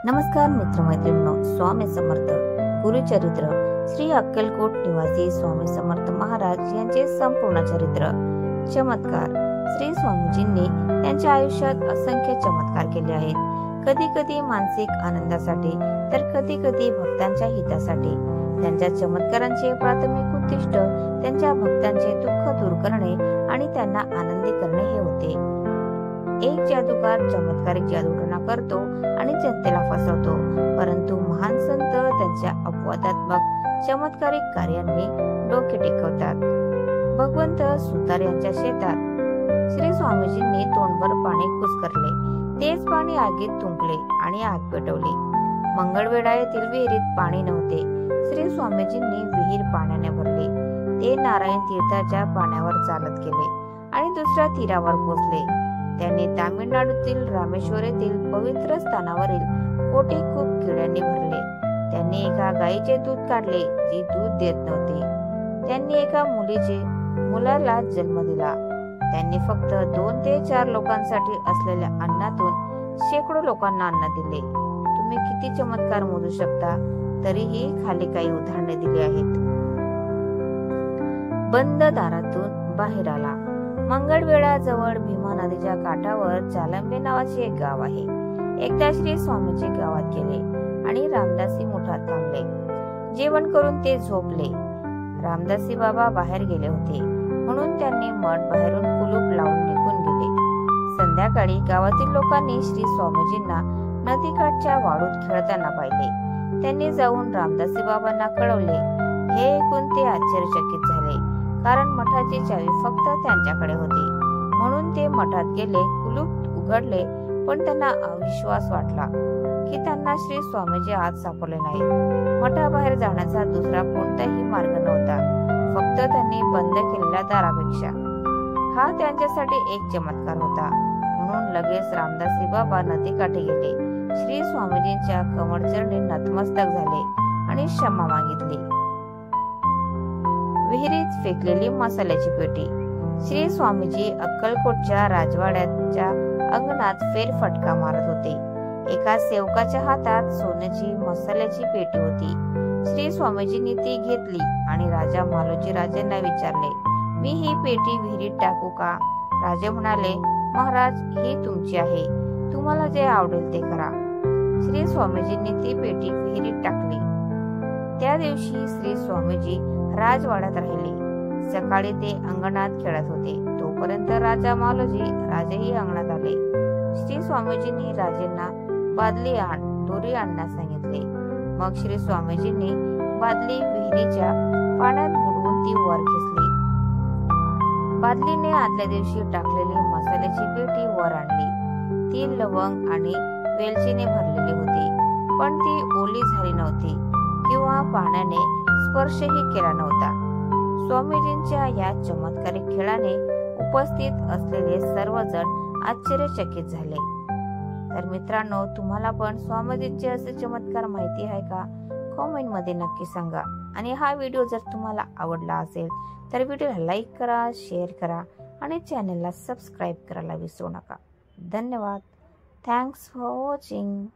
नमस्कार मित्रमैत्रिणींनो, स्वामी समर्थ गुरुचरित्र श्री अक्कलकोट निवासी स्वामी समर्थ महाराज यांचे संपूर्ण चरित्र। चमत्कार। श्री स्वामीजींनी त्यांच्या आयुष्यात असंख्य चमत्कार केले आहेत, कधी कधी मानसिक आनंदासाठी तर कधी कधी भक्तांच्या हितासाठी। त्यांच्या चमत्कारांचे प्राथमिक उद्दिष्ट त्यांच्या भक्तांचे दुःख दूर करणे आणि त्यांना आनंदी करणे हे होते। एक जादूगार चमत्कारिक जादूटोणा करतो आणि जनतेला फसवतो, परंतु महान संत त्यांच्या अपवादात्मक चमत्कारिक कार्यांनी डोके टेकवतात। भगवंत सुतार यांच्या शेतात श्री स्वामीजींनी तोंडभर पाणी कुस्करले, तेच पाणी आगीत तुंकले आणि आग पेटवली। मंगळवेढा येथील विहिरीत पाणी नव्हते, श्री स्वामीजींनी विहीर पाण्याने भरली। ते नारायण तीर्थाच्या पाण्यावर चालत गेले आणि दुसऱ्या तीरावर पोहोचले। त्यांनी तामिळनाडूतील रामेश्वर येथील पवित्र स्थानावरील कोठे खूप किड्यांनी भरले। त्यांनी एका गायीचे दूध काढले जी दूध देत नव्हती। त्यांनी एका मुलाला जन्म दिला। त्यांनी फक्त 2 ते 4 लोकांसाठी असलेल्या अन्नातून शेकडो लोकांना अन्न दिले। तुम्ही किती चमत्कार मोजू शकता, तरीही खाली काही उदाहरणे दिली आहेत। बंद दारातून बाहेर आला। मंगळवेढा जवळ भीमा नदीच्या काठावर चालंबे नावाचे एक गाव आहे। एकदा श्री स्वामीजी गावात गेले आणि रामदासी मुठात थांबले। जेवण करून ते झोपले। रामदासी बाबा बाहेर गेले होते, म्हणून त्यांनी मठ बाहेरून कुलूप लावून निघून गेले। संध्याकाळी गावातील लोकांनी श्री स्वामीजींना नदीकाठच्या वाळूत खेळताना पाहिले। त्यांनी जाऊन रामदासी बाबांना कळवले। हे ऐकून ते आश्चर्यचकित झाले, कारण मठाची चावी फक्त त्यांच्याकडे होती। म्हणून ते मठात गेले, कुलूप उघडले, पण त्यांना अविश्वास वाटला की त्यांना श्री स्वामीजी आत सापडले नाहीत। मठाबाहेर जाण्याचा दुसरा कोणताही मार्ग नव्हता, फक्त त्यांनी बंद केलेल्या दारापेक्षा। हा त्यांच्यासाठी एक चमत्कार होता। म्हणून लगेच रामदासी बाबा नदीकाठी गेले, श्री स्वामीजींच्या कमळचरणी नतमस्तक झाले आणि क्षमा मागितली। विहिरीत फेकलेली मसाल्याची पेटी। श्री स्वामीजी अक्कलकोटच्या राजवाड्याच्या अंगणात फेरफटका मारत होते। एका सेवकाच्या हातात सोन्याची मसाल्याची पेटी होती। श्री स्वामीजींनी ती घेतली आणि राजा मालोजी राजेंना विचारले, मी ही पेटी विहिरीत टाकू का? राजे म्हणाले, महाराज, ही तुमची आहे, तुम्हाला जे आवडेल ते करा। श्री स्वामीजींनी ती पेटी विहिरीत टाकली। त्या दिवशी श्री स्वामीजी राजवाड्यात राहिले। सकाळी ते अंगणात खेळत होते, तोपर्यंत राजा मालोजी राजेही अंगणात आले। श्री स्वामीजींनी राजेंना बादली दोरी आणण्यास सांगितले। मग श्री स्वामीजींनी बादली विहिरीच्या पाण्यात बुडवून ती वर खेचली। बादलीने आदल्या दिवशी टाकलेली मसाल्याची पेटी वर आणली। ती लवंग आणि वेलचीने भरलेली होती, पण ती ओली झाली नव्हती किंवा पाण्याने स्पर्शही केला नव्हता। स्वामीजींच्या या चमत्कारिक खेळाने उपस्थित असलेले सर्वजण आश्चर्यचकित झाले। तर मित्रांनो, तुम्हाला पण स्वामीजींचे असे चमत्कार माहिती आहे का? कमेंट मध्ये नक्की सांगा। आणि हा व्हिडिओ जर तुम्हाला आवडला असेल तर व्हिडिओला लाईक करा, शेअर करा आणि चॅनलला सबस्क्राईब करायला विसरू नका। धन्यवाद। Thanks for watching.